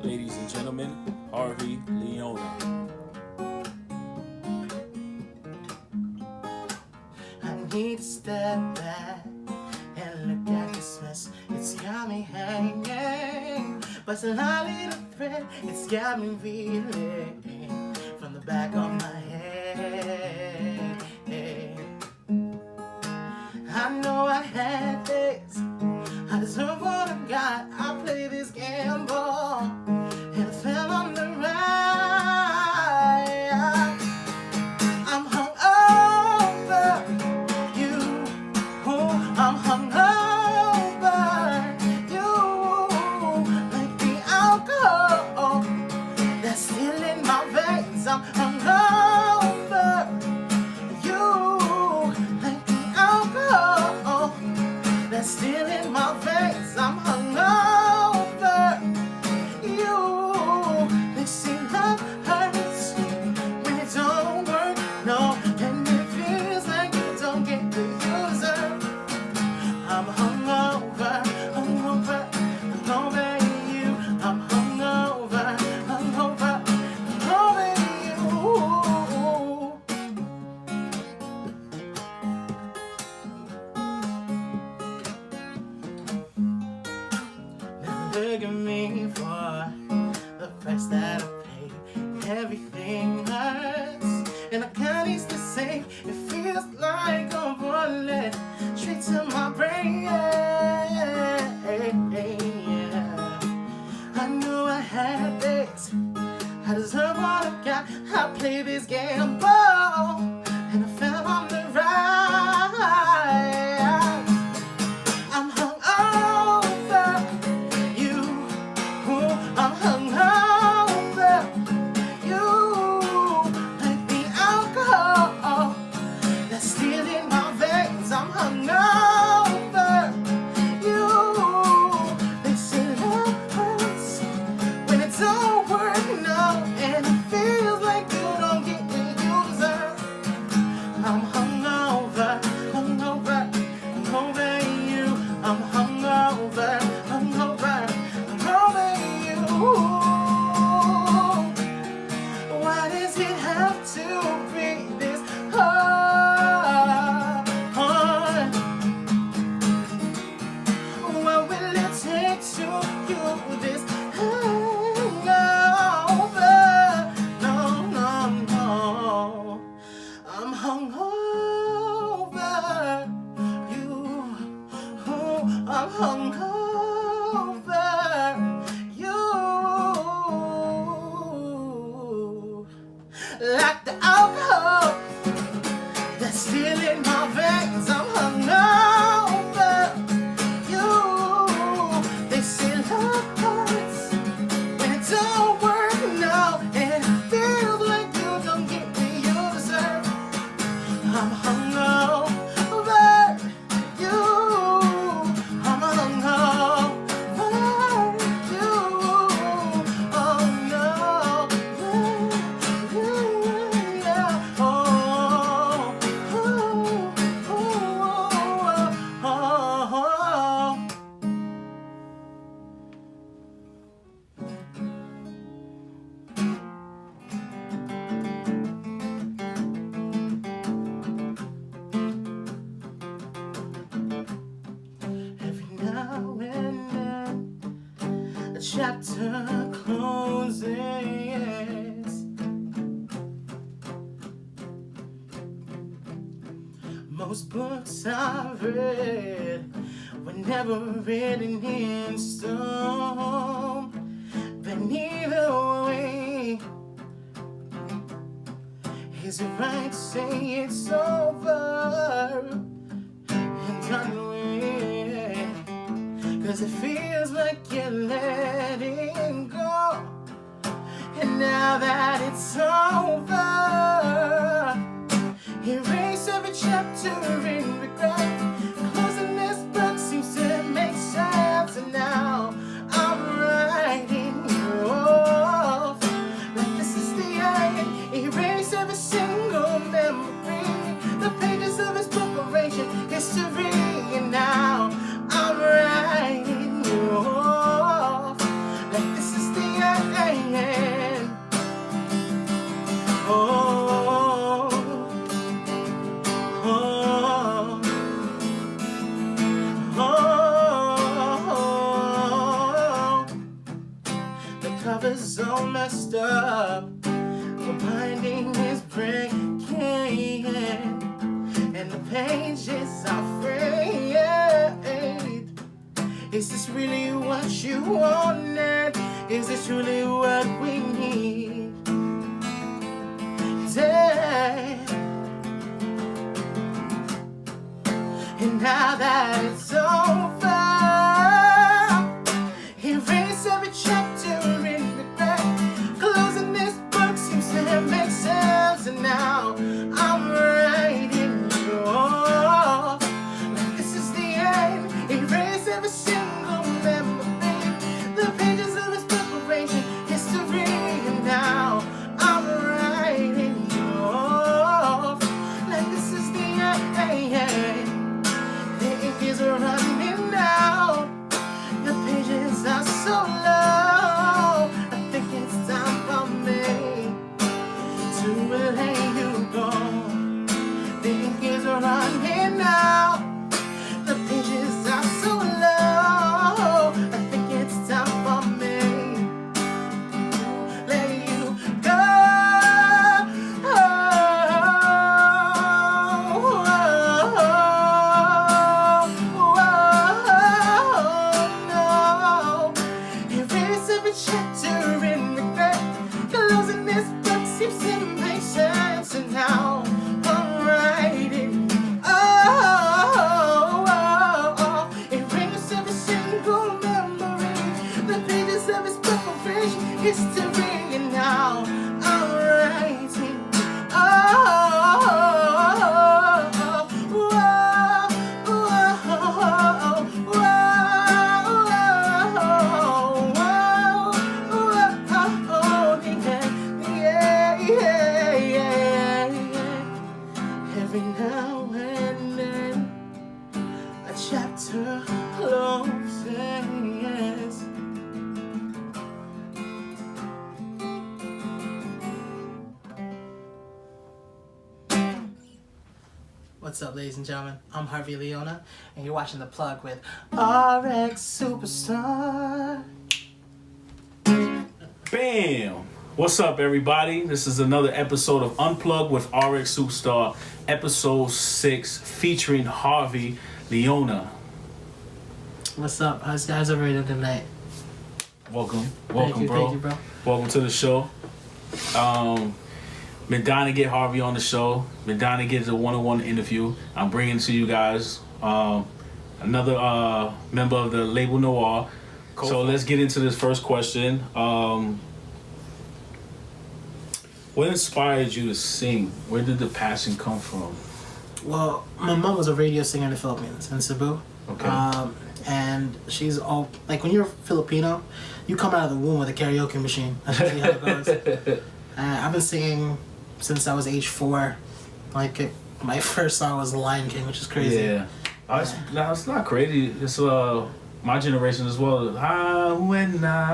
ladies and gentlemen, Harvey Leona. I need to step back and look at this mess. It's got me hanging, but it's a little thread. It's got me reeling from the back of my head. I know I had this. I deserve what I got. I play this gamble and I fell on the ride. I'm hung over you. I'm hung over you, like the alcohol that's still in my veins. I'm hung over you, like the alcohol that's still in my veins. I'm hung over you. They say love hurts when it don't work, no, and it feels like you don't get what you deserve. I'm hung over you. I'm hung over you. Now look at me for the price that I paid. Everything hurts, and I can't ease the same. It feels like a bullet straight to my brain. I knew I had this. I deserve what I got. I play this gamble, and I fell on the ride. I'm hung over you. I'm hung over you, like the alcohol that's still in my veins. I'm hung over you. They say love hurts when it don't work, no, and it feels like you don't get what you deserve. I'm hung over you. I'm hung over you. Why does it have to be this hard? What will it take to you this hangover? No. I'm hung over you. I'm hung over you, like the alcohol that's still in my veins. I'm hung over you. They say love hurts when it don't work, no, and it feels like you don't get what you deserve. I'm hung over you. I'm hung over you. Oh no, yeah. Oh. Every now and then a chapter closes. Most books I've read were never written in stone, but either way, is it right to say it's over and done with? 'Cause it feels like you're letting go, and now that it's over, erase every chapter in regret. Closing this book seems to make sense, and now I'm writing you off like this is the end. Erase every single memory, the pages of his book of ancient history, and now I'm writing you off like this is the end. cover's all messed up. The binding is breaking, and the pages are frayed. Is this really what you wanted? Is this truly what we need? Damn. And now that it's over, erase every chapter in regret. Closing this book seems to make sense, and now I'm writing you off. Like this is the end. Erase every single memory. The pages of its preparation, history, and now I'm writing you off. Like this is the end. The ink is running out. The pages are so low. I think it's time for me to let you go. The ink is running out. The pages are so low. I think it's time for me to let you go. Oh, no. Erase every chapter in regret. Closing this book seems to make sense, and now I'm writing. Erase every single memory. The pages of its preparation, history, and now I'm writing. Every now and then a chapter closes. What's up, ladies and gentlemen? I'm Harvey Leona, and you're watching The Plug with Rxsuperstar. Bam! What's up, everybody? This is another episode of Unplugged with Rxsuperstar, episode 6, featuring Harvey Leona. What's up? How's everybody doing tonight? Welcome, Thank you, bro. Welcome to the show. Been dying to get Harvey on the show. Been dying to get a one-on-one interview. I'm bringing to you guys another member of the label Noir. Cool. So let's get into this first question. What inspired you to sing? Where did the passion come from? Well, my mom was a radio singer in the Philippines, in Cebu. Okay. And she's all, like, when you're Filipino, you come out of the womb with a karaoke machine. That's usually how it goes. I've been singing since I was age 4. Like, my first song was Lion King, which is crazy. Yeah. It's not crazy. It's my generation as well.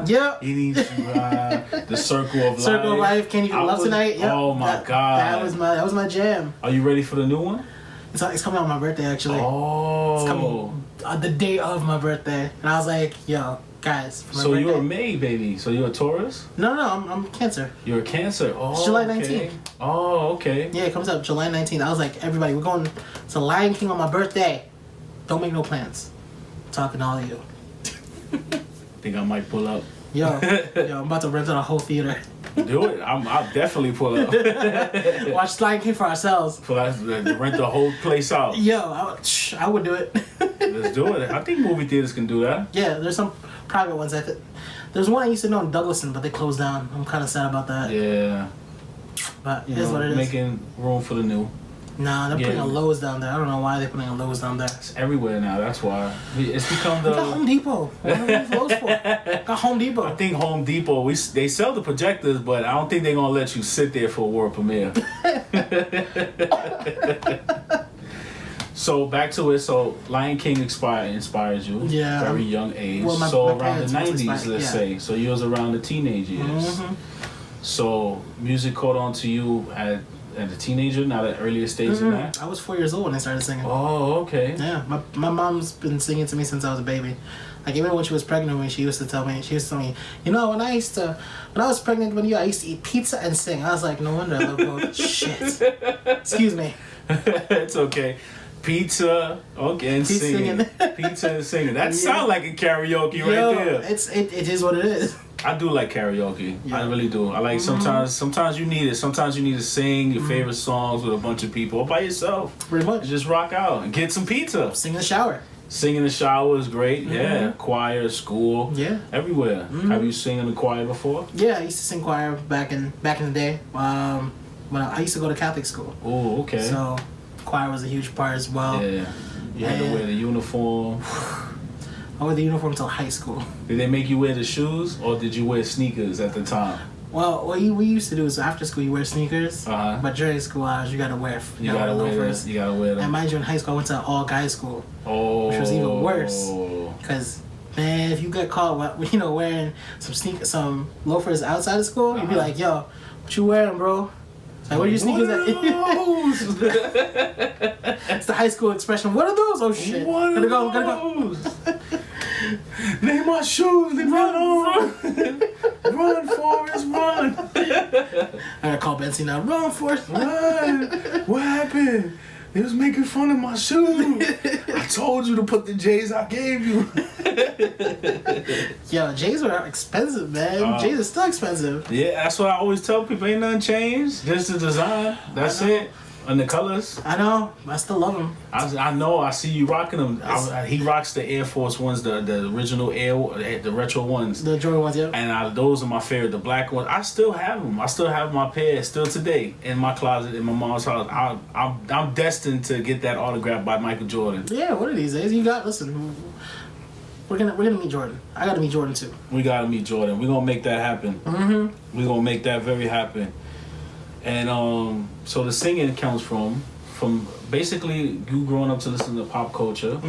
Yep. The Circle of Life. Circle of Life. Can you get love tonight? Yep. Oh my God. That was my jam. Are you ready for the new one? It's coming on my birthday, actually. Oh. It's coming the day of my birthday, and I was like, yo, guys. For my so birthday, you're a May baby. So you're a Taurus? No, I'm Cancer. You're a Cancer. Oh. It's July 19th. Okay. Oh, okay. Yeah, it comes up July 19th. I was like, everybody, we're going to Lion King on my birthday. Don't make no plans. I'm talking to all of you. Think I might pull up. Yo, I'm about to rent out a whole theater. Do it. I'll definitely pull up. Watch Lion King for ourselves. Rent the whole place out. Yo, I would do it. Let's do it. I think movie theaters can do that. Yeah, there's some private ones. There's one I used to know in Douglaston, but they closed down. I'm kind of sad about that. Yeah. But it is what it is. Making room for the new. Nah, they're putting a Lowe's down there. I don't know why they're putting a Lowe's down there. It's everywhere now. That's why. It's become the. We got Home Depot. What are we Lowe's for? Got Home Depot. I think Home Depot. They sell the projectors, but I don't think they're gonna let you sit there for a world premiere. So back to it. So Lion King inspires you. Yeah. Very young age. Well, my around the 90s, let's say. So you was around the teenage years. Mm-hmm. So music caught on to you at a teenager, not at earlier stage than that? I was 4 years old when I started singing. Oh, okay. Yeah, my mom's been singing to me since I was a baby. Like even when she was pregnant, when she used to tell me, you know, when I was pregnant with you, I used to eat pizza and sing. I was like, no wonder I love both. Shit. Excuse me. It's okay. Pizza, okay, and singing. Pizza and singing. That sounds like a karaoke right there. It is what it is. I do like karaoke. Yeah. I really do. I like sometimes you need it. Sometimes you need to sing your favorite songs with a bunch of people or by yourself. Pretty much. Just rock out and get some pizza. Sing in the shower. Sing in the shower is great. Yeah. Choir, school. Yeah. Everywhere. Have you sung in the choir before? Yeah, I used to sing choir back in the day. When I used to go to Catholic school. Oh, okay. So choir was a huge part as well. Yeah. You had to wear the uniform. I wore the uniform until high school. Did they make you wear the shoes, or did you wear sneakers at the time? Well, what we used to do is after school you wear sneakers, but during school hours you gotta wear loafers. You gotta wear them. And mind you, in high school I went to an all guys school, which was even worse. Cause man, if you get caught, wearing some loafers outside of school, you'd be like, "Yo, what you wearing, bro?" Like, what are your sneakers at? It's the high school expression. What are those? Oh shit! Gotta go. Name my shoes. Run, Forrest, run. I gotta call Bensy now. Run, Forrest, run. What happened? They was making fun of my shoes. I told you to put the J's I gave you. Yo, J's were expensive, man. J's are still expensive. Yeah, that's what I always tell people. Ain't nothing changed. Just the design. That's it. And the colors. I know. I still love them. I know. I see you rocking them. He rocks the Air Force ones, the original the retro ones. The Jordan ones, yeah. And those are my favorite. The black ones. I still have them. I still have my pair still today in my closet in my mom's house. I'm destined to get that autograph by Michael Jordan. Yeah, one of these days. Listen, we're gonna meet Jordan. I gotta meet Jordan too. We gotta meet Jordan. We're gonna make that happen. We're gonna make that very happen. And so the singing comes from basically you growing up to listen to pop culture.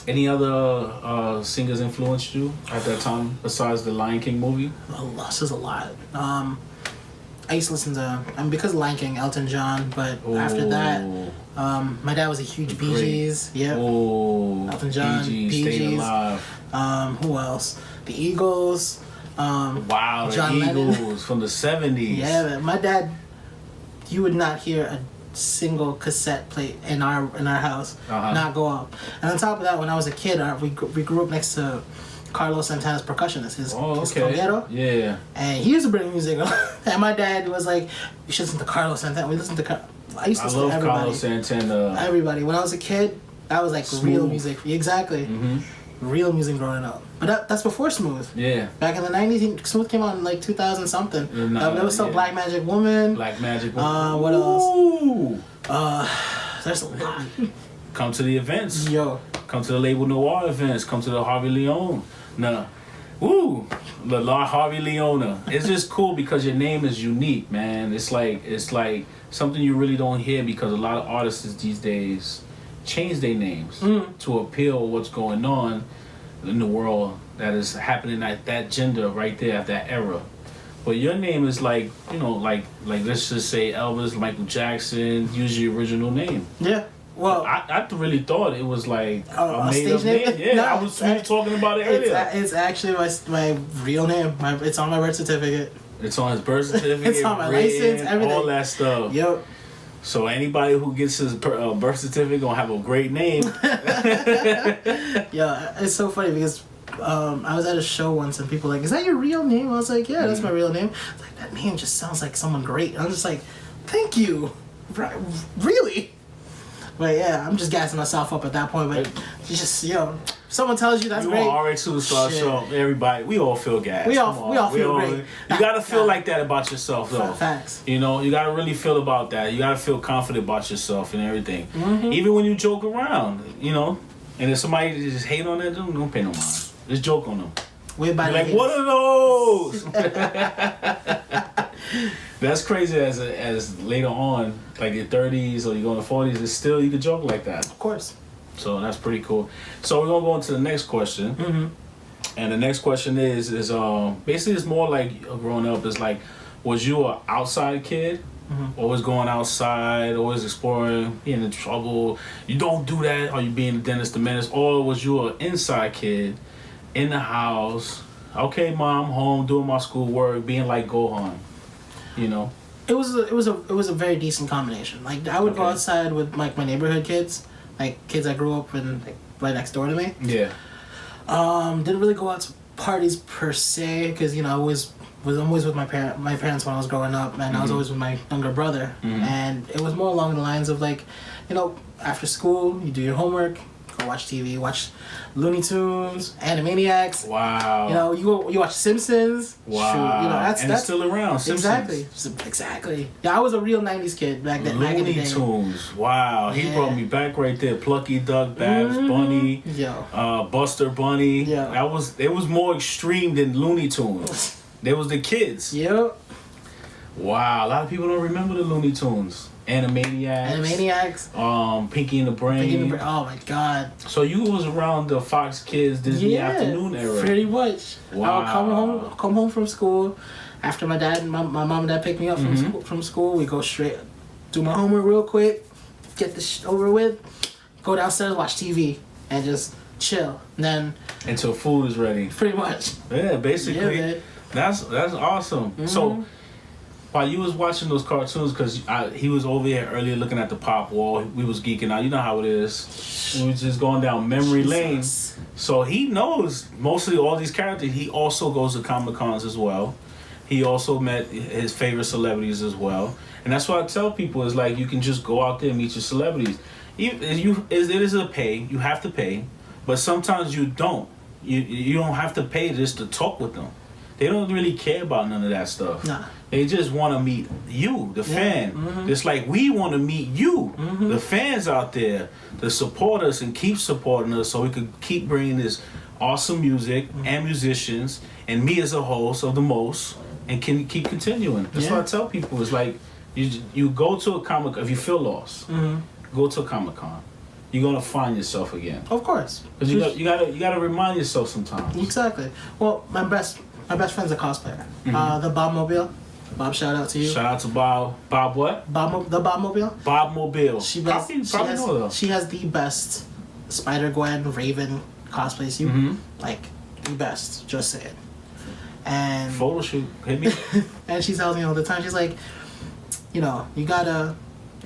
Any other singers influenced you at that time besides the Lion King movie? This is a lot. I used to listen to, because of Lion King, Elton John, but after that, my dad was a huge Bee Gees. Yep. Elton John, Bee Gees. Who else? The Eagles. Wow, John the Eagles Lennon. from the 70s. Yeah, man. My dad, you would not hear a single cassette plate in our house not go up. And on top of that, when I was a kid, we grew up next to Carlos Santana's percussionist, his conguero. Yeah. And he used to bring music on. And my dad was like, "You should listen to Carlos Santana." We listened to I used to listen to everybody. Carlos Santana. Everybody. When I was a kid, that was like real music. Exactly. Real music growing up. But that's before Smooth. Yeah. Back in the 90s, Smooth came out in like 2000 something. There was some Black Magic Woman. Black Magic Woman. What else? There's a lot. Come to the events. Yo. Come to the Label Noir events. Come to the Harvey Leona. The Harvey Leona. It's just cool because your name is unique, man. It's like something you really don't hear because a lot of artists these days change their names to appeal what's going on in the world that is happening at that gender right there at that era. But your name is like let's just say Elvis, Michael Jackson, use your original name. Yeah. Well, I really thought it was like a stage name. Yeah, no, I was talking about it earlier. It's actually my real name. It's on my birth certificate. It's on his birth certificate. It's on my license. Everything. All that stuff. Yep. So anybody who gets his birth certificate gonna have a great name. Yeah, it's so funny because I was at a show once and people were like, "Is that your real name?" I was like, "Yeah, that's my real name." It's like, that name just sounds like someone great. And I'm just like, "Thank you." Really? But yeah, I'm just gassing myself up at that point. But just someone tells you that's great. You on Rxsuperstar show, everybody, we all feel gassed. We all feel great. You gotta feel like that about yourself, though. Facts. You gotta really feel about that. You gotta feel confident about yourself and everything. Even when you joke around, and if somebody just hate on that, don't pay no mind. Just joke on them. You're like, what are those? That's crazy. As later on, like your 30s or you go in the 40s, it's still you can joke like that. Of course. So that's pretty cool. So we're gonna go on to the next question. And the next question is basically it's more like growing up. It's like, was you an outside kid always going outside, always exploring, being in trouble. You don't do that, or you being the Dennis the Menace, or was you an inside kid in the house? Okay, mom, home doing my schoolwork, being like Gohan, you know. It was a very decent combination. Like I would go outside with like my neighborhood kids, like kids I grew up in, like right next door to me. Yeah. Didn't really go out to parties per se, because you know I was always with my parents when I was growing up, and I was always with my younger brother, and it was more along the lines of like, you know, after school you do your homework, go watch TV, watch Looney Tunes, Animaniacs. Wow. You know, you watch Simpsons. Wow. Shoot, you know, that's it's still around. Simpsons. Exactly. Yeah, I was a real '90s kid back then. Back in the Looney day. Tunes. Wow. He Yeah. brought me back right there. Plucky Duck, Babs Bunny, Yo. Buster Bunny. Yeah. It was more extreme than Looney Tunes. There was the kids. Yep. Wow. A lot of people don't remember the Looney Tunes. Animaniacs. Pinky and the Brain. Oh my God. So you was around the Fox Kids Disney afternoon era. Pretty much. Wow. I would come home from school after my mom and dad picked me up from school. We go straight, do my homework real quick, get this over with, go downstairs, watch TV, and just chill. And then Until food is ready. pretty much. Yeah, basically. Yeah, man. That's awesome. So while you was watching those cartoons, because he was over here earlier looking at the pop wall, we was geeking out. You know how it is. We was just going down memory lane. So he knows mostly all these characters. He also goes to Comic-Cons as well. He also met his favorite celebrities as well. And that's what I tell people is like, you can just go out there and meet your celebrities. It is a pay. You have to pay. But sometimes you don't. You don't have to pay just to talk with them. They don't really care about none of that stuff. Nah. They just want to meet you, the fan. Just like we want to meet you, the fans out there, to support us and keep supporting us so we could keep bringing this awesome music and musicians and me as a host of the most and can keep continuing. That's what I tell people is like, you go to a comic, if you feel lost, go to a Comic-Con. You're gonna find yourself again. Of course. Cause you gotta remind yourself sometimes. Exactly. Well, my best friend's a cosplayer. The Bob Mobile. Bob, shout out to you. Shout out to Bob. Bob what? The Bob Mobile. Bob Mobile. She has the best Spider-Gwen, Raven cosplays. Like the best. Just saying. And photo shoot. Hit me. and she tells me all the time. She's like, you know, you gotta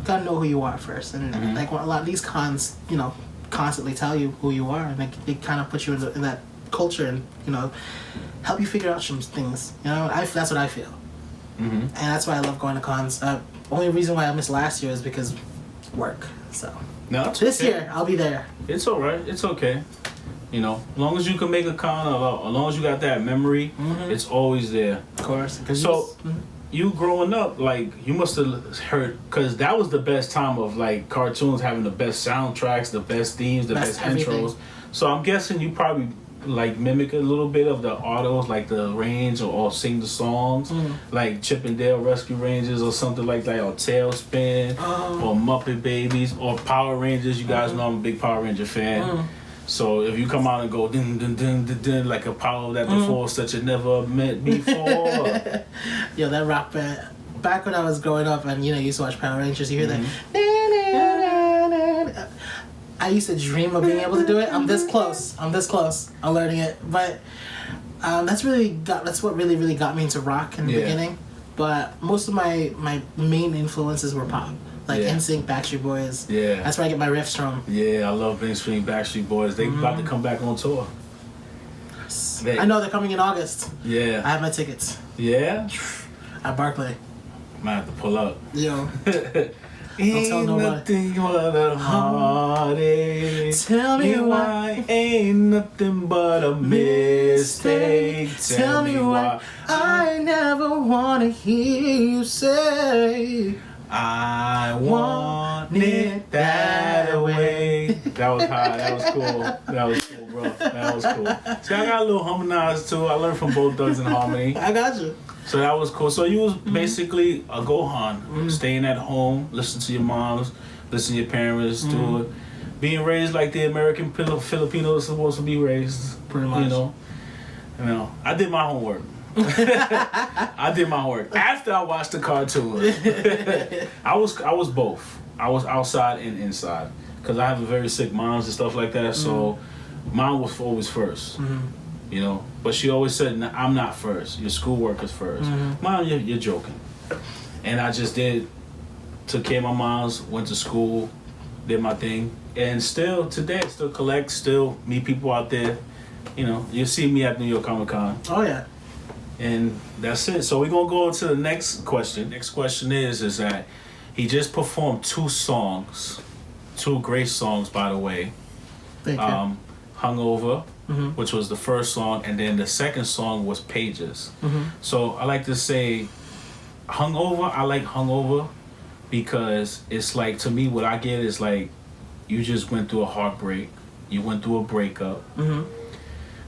know who you are first, and like a lot of these cons, you know, constantly tell you who you are, and they kind of put you in that culture, and you know, help you figure out some things. You know, that's what I feel. And that's why I love going to cons. Only reason why I missed last year is because work. So no, this year I'll be there. It's all right. It's okay. You know, as long as you can make a con, as long as you got that memory, it's always there. Of course. So you growing up, like you must have heard, because that was the best time of like cartoons having the best soundtracks, the best themes, the best intros. So I'm guessing you probably like mimic a little bit of the autos, like the range, or sing the songs, like Chip and Dale Rescue Rangers or something like that, or Tailspin, or Muppet Babies, or Power Rangers. You guys know I'm a big Power Ranger fan. So if you come out and go dun dun dun dun dun, like a power that the force that you never met before. Yo, that rock band. Back when I was growing up, and you know, you used to watch Power Rangers, you hear that. I used to dream of being able to do it. I'm this close. I'm learning it, but that's what really got me into rock in the beginning. But most of my main influences were pop, like NSYNC, Backstreet Boys. Yeah, that's where I get my riffs from. Yeah, I love mainstream Backstreet Boys. They about to come back on tour. I know they're coming in August. Yeah, I have my tickets. Yeah, at Barclay. Might have to pull up. Yo. Don't tell nobody. But a heartache. Tell me why ain't nothing but a mistake. Tell me why I never wanna hear you say I want it that way. That was high. That was cool. That was cool, bro. That was cool. See, I got a little harmonized too. I learned from both Thugs and Harmony. I got you. So that was cool. So you was basically a Gohan, staying at home, listen to your moms, listen to your parents, do it. Being raised like the American Filipino is supposed to be raised. Pretty much. You know, I did my homework. I did my homework after I watched the cartoon. I was both. I was outside and inside because I have a very sick mom and stuff like that. So mom was always first. You know, but she always said, "I'm not first. Your schoolwork is 1st." Mom, you're joking. And I just took care of my moms, went to school, did my thing, and still today, still collect, still meet people out there. You know, you'll see me at New York Comic Con. Oh yeah. And that's it. So we're gonna go to the next question. Next question is that he just performed 2 songs, 2 great songs, by the way. Thank you. Hungover, which was the first song, and then the second song was Pages. So I like to say, Hungover. I like Hungover because it's like, to me, what I get is like, you just went through a heartbreak, you went through a breakup.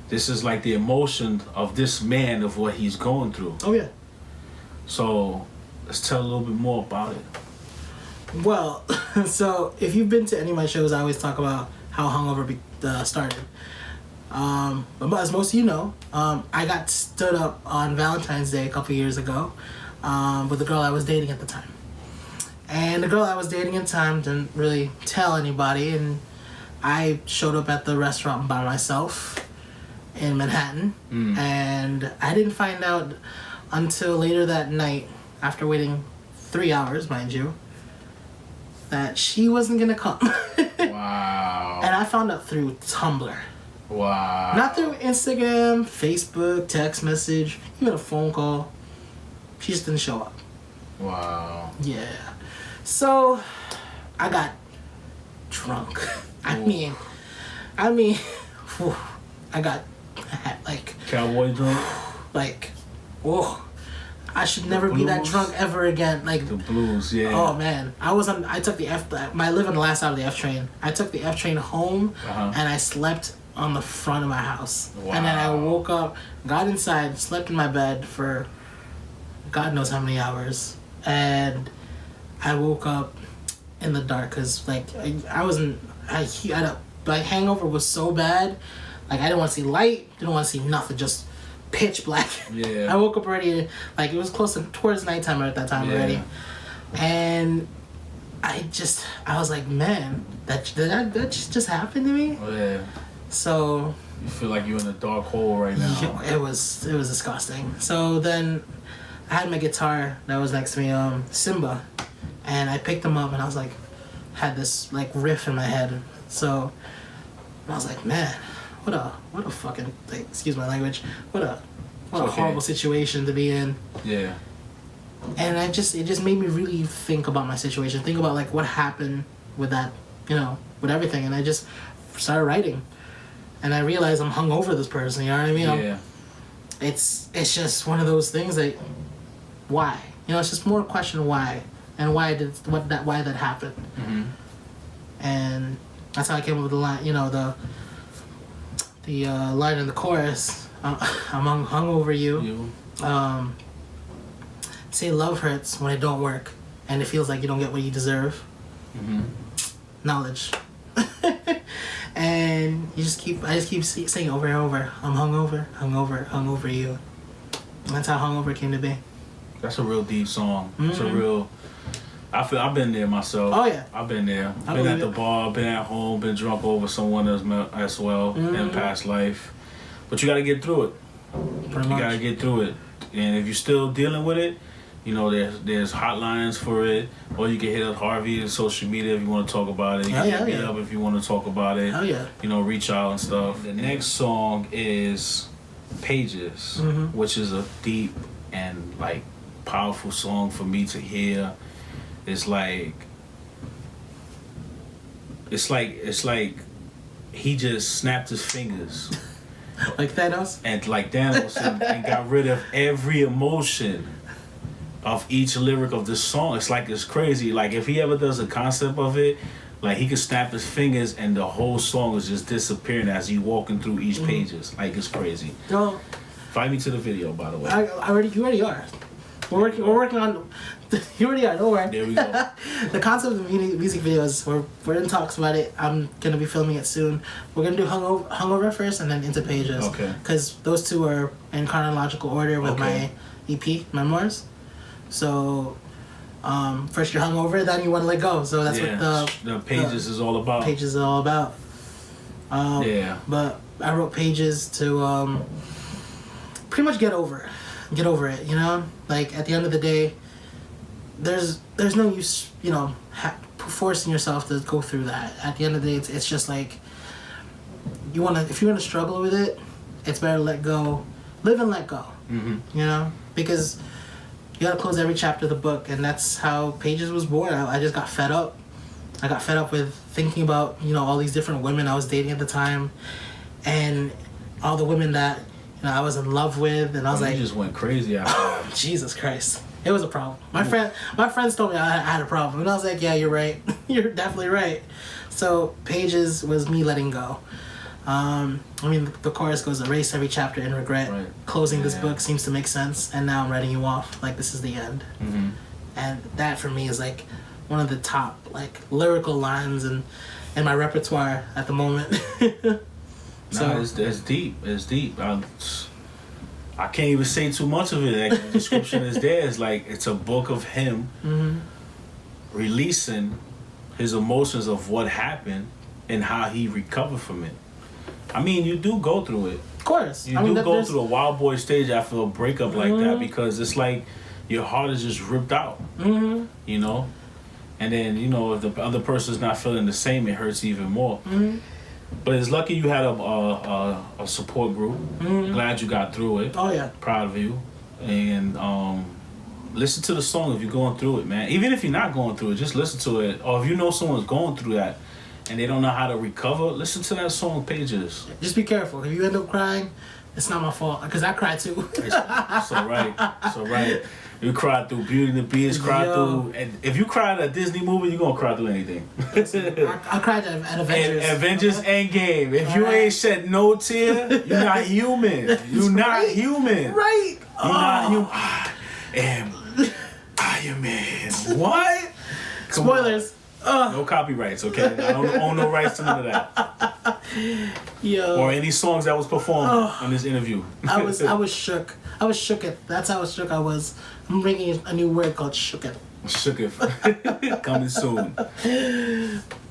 This is like the emotion of this man, of what he's going through. Oh yeah. So let's tell a little bit more about it. Well, so if you've been to any of my shows, I always talk about how Hungover started. But as most of you know, I got stood up on Valentine's Day a couple years ago with the girl I was dating at the time. And the girl I was dating at the time didn't really tell anybody, and I showed up at the restaurant by myself in Manhattan, and I didn't find out until later that night, after waiting 3 hours, mind you, that she wasn't gonna come. Wow. And I found out through Tumblr. Wow. Not through Instagram, Facebook, text message, even a phone call. She just didn't show up. Wow. Yeah. So I got drunk. I mean, whew, I had like Cowboy drunk? like, whoa. I should never be that drunk ever again. Like the blues, yeah. Oh man, I took the I live on the last side of the F train. I took the F train home, and I slept on the front of my house. Wow. And then I woke up, got inside, slept in my bed for God knows how many hours, and I woke up in the dark because like my hangover was so bad, like I didn't want to see light, didn't want to see nothing, just pitch black. Yeah. I woke up already, like it was towards nighttime at that time already, and I was like, man, that just happened to me. Oh yeah. So you feel like you're in a dark hole right now. It was disgusting. So then I had my guitar that was next to me, Simba, and I picked him up and I was like, had this like riff in my head. So I was like, man, what a fucking, like, excuse my language, what a horrible situation to be in. Yeah. And it just made me really think about my situation, think about like what happened with that, you know, with everything, and I just started writing. And I realized I'm hungover this person, you know what I mean? Yeah. It's just one of those things that, why? You know, it's just more a question why, and why that happened. And that's how I came up with the line, you know, the line in the chorus, I'm hungover you. Say love hurts when it don't work, and it feels like you don't get what you deserve. Knowledge. And I just keep saying over and over, I'm hungover you. And that's how Hungover came to be. That's a real deep song. It's a real, I've been there myself. Oh yeah. I've been there. Been at the bar, been at home, been drunk over someone as well in past life. But you gotta get through it. Pretty You much. gotta get through it. And if you're still dealing with it, you know, there's hotlines for it, or you can hit up Harvey on social media if you want to talk about it. You can hit me up if you want to talk about it. Hell yeah. You know, reach out and stuff. The next song is Pages, which is a deep and like powerful song for me to hear. It's like he just snapped his fingers. Like Thanos? And like Thanos and got rid of every emotion of each lyric of this song. It's crazy. Like if he ever does a concept of it, like he could snap his fingers and the whole song is just disappearing as you walking through each pages. Like it's crazy. No. Find me to the video, by the way. You already are. We're working on. You already are. Don't worry. There we go. The concept of music videos. We're in talks about it. I'm gonna be filming it soon. We're gonna do Hungover first, and then Into Pages. Okay. Because those two are in chronological order with my EP Memoirs. So, first you're Hungover, then you want to let go. So that's what the Pages is all about. Pages is all about. But I wrote Pages to pretty much get over it. You know, like at the end of the day, there's no use, you know, forcing yourself to go through that. At the end of the day, it's just like if you wanna struggle with it, it's better to let go, live and let go. Mm-hmm. You know, because you gotta close every chapter of the book, and that's how Pages was born. I just got fed up. I got fed up with thinking about, you know, all these different women I was dating at the time, and all the women that, you know, I was in love with, and I was like, you just went crazy after that. Jesus Christ, it was a problem. My friends told me I had a problem, and I was like, yeah, you're right. You're definitely right. So Pages was me letting go. I mean, the chorus goes, erase every chapter in regret. Right. Closing this book seems to make sense, and now I'm writing you off like this is the end. Mm-hmm. And that for me is like one of the top like lyrical lines in my repertoire at the moment. So it's deep. It's deep. I can't even say too much of it. Like, the description is there. It's like it's a book of him releasing his emotions of what happened and how he recovered from it. I mean, you do go through it. Of course. You do go through a wild boy stage after a breakup like that, because it's like your heart is just ripped out. Mm-hmm. You know? And then, you know, if the other person's not feeling the same, it hurts even more. Mm-hmm. But it's lucky you had a support group. Mm-hmm. Glad you got through it. Oh, yeah. Proud of you. And listen to the song if you're going through it, man. Even if you're not going through it, just listen to it. Or if you know someone's going through that and they don't know how to recover, listen to that song, Pages. Just be careful. If you end up crying, it's not my fault, because I cried too. It's all right. It's all right. You cried through Beauty and the Beast, through... And if you cried at a Disney movie, you're going to cry through anything. I cried at Avengers. Avengers Endgame. If you ain't shed no tear, you're not human. You're not human. Right. You're not human. I am Iron Man. What? Spoilers. No copyrights, okay? I don't own no rights to none of that. Yo. Or any songs that was performed on this interview. I was shook. I was shooketh. That's how shook I was. I'm bringing a new word called shooketh. Shooketh. Coming soon.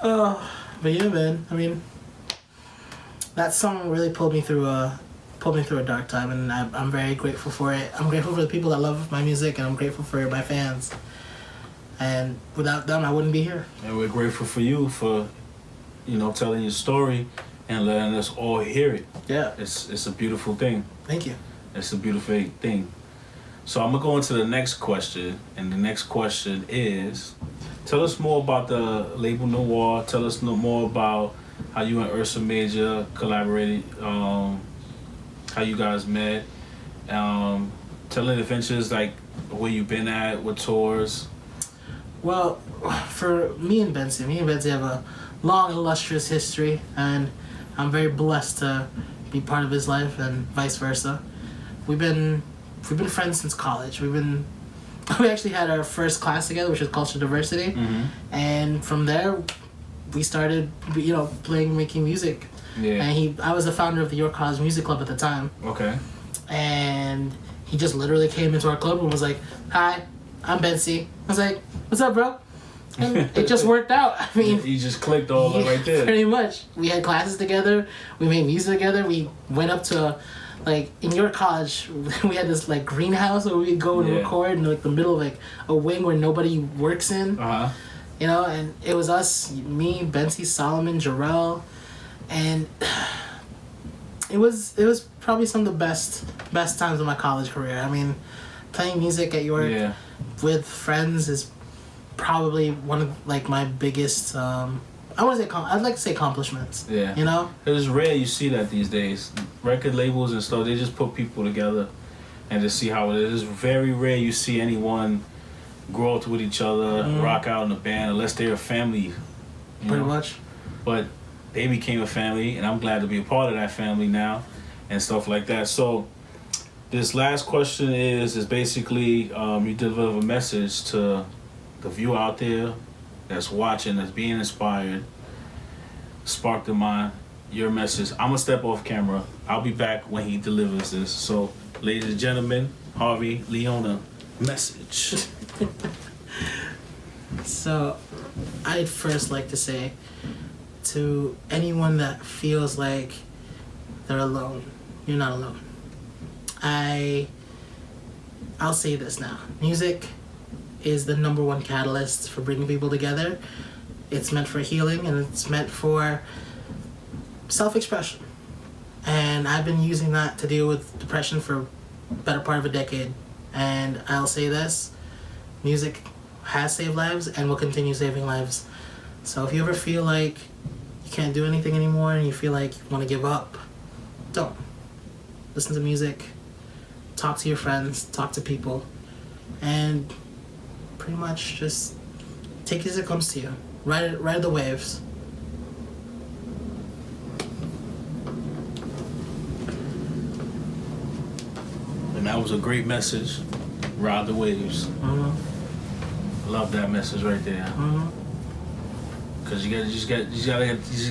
But yeah, man. I mean, that song really pulled me through a dark time, and I'm very grateful for it. I'm grateful for the people that love my music, and I'm grateful for my fans. And without them, I wouldn't be here. And we're grateful for you for, you know, telling your story and letting us all hear it. Yeah. It's a beautiful thing. Thank you. It's a beautiful thing. So I'm gonna go into the next question, and the next question is, tell us more about the label Noir. Tell us more about how you and Ursa Major collaborated, how you guys met. Tell the adventures, like where you've been at, with tours. Well, for me and Benzie have a long, illustrious history, and I'm very blessed to be part of his life, and vice versa. We've been friends since college. We actually had our first class together, which was Cultural Diversity, and from there, we started, you know, making music. Yeah. And I was the founder of the York College Music Club at the time. Okay. And he just literally came into our club and was like, "Hi, I'm Benzie." I was like, "What's up, bro?" And it just worked out. I mean, you just clicked all right there. Pretty much. We had classes together. We made music together. We went up to, like, in your college, we had this like greenhouse where we'd go and record in like the middle of like a wing where nobody works in. You know, and it was us, me, Benzie, Solomon, Jarrell, and it was probably some of the best times of my college career. I mean, playing music at York with friends is probably one of like my biggest I'd like to say accomplishments. Yeah. You know? It's rare you see that these days. Record labels and stuff, they just put people together and just see how it is. It's very rare you see anyone grow up with each other, rock out in a band, unless they're a family. Pretty much. But they became a family, and I'm glad to be a part of that family now and stuff like that. So This last question is basically you deliver a message to the viewer out there that's watching, that's being inspired, spark the mind. Your message. I'm gonna step off camera. I'll be back when he delivers this. So, ladies and gentlemen, Harvey Leona, message. So, I'd first like to say to anyone that feels like they're alone, you're not alone. I'll say this now. Music is the number one catalyst for bringing people together. It's meant for healing and it's meant for self-expression. And I've been using that to deal with depression for a better part of a decade. And I'll say this, music has saved lives and will continue saving lives. So if you ever feel like you can't do anything anymore and you feel like you want to give up, don't. Listen to music, talk to your friends, talk to people, and pretty much just take it as it comes to you. Ride the waves. And that was a great message. Ride the waves. Love that message right there. Cause you just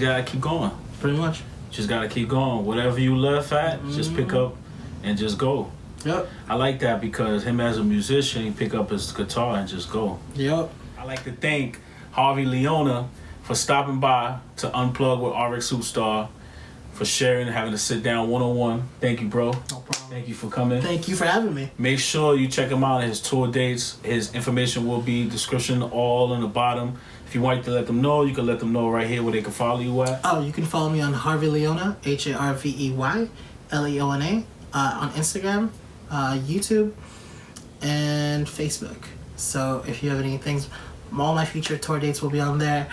gotta keep going. Pretty much. Just gotta keep going. Whatever you left at, just pick up and just go. Yep. I like that because him as a musician, he pick up his guitar and just go. Yep. I like to thank Harvey Leona for stopping by to Unplug with Rxsuperstar, for sharing and having to sit down one-on-one. Thank you, bro. No problem. Thank you for coming. Thank you for having me. Make sure you check him out, his tour dates. His information will be description all in the bottom. If you want to let them know, you can let them know right here where they can follow you at. Oh, you can follow me on Harvey Leona, HarveyLeona, on Instagram, YouTube, and Facebook. So if you have any things, all my future tour dates will be on there.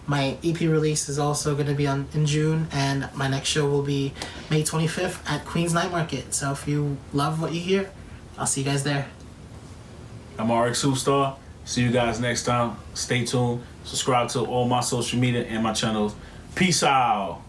My EP release is also going to be in June, and my next show will be May 25th at Queens Night Market. So if you love what you hear, I'll see you guys there. I'm Rxsuperstar. See you guys next time. Stay tuned. Subscribe to all my social media and my channels. Peace out.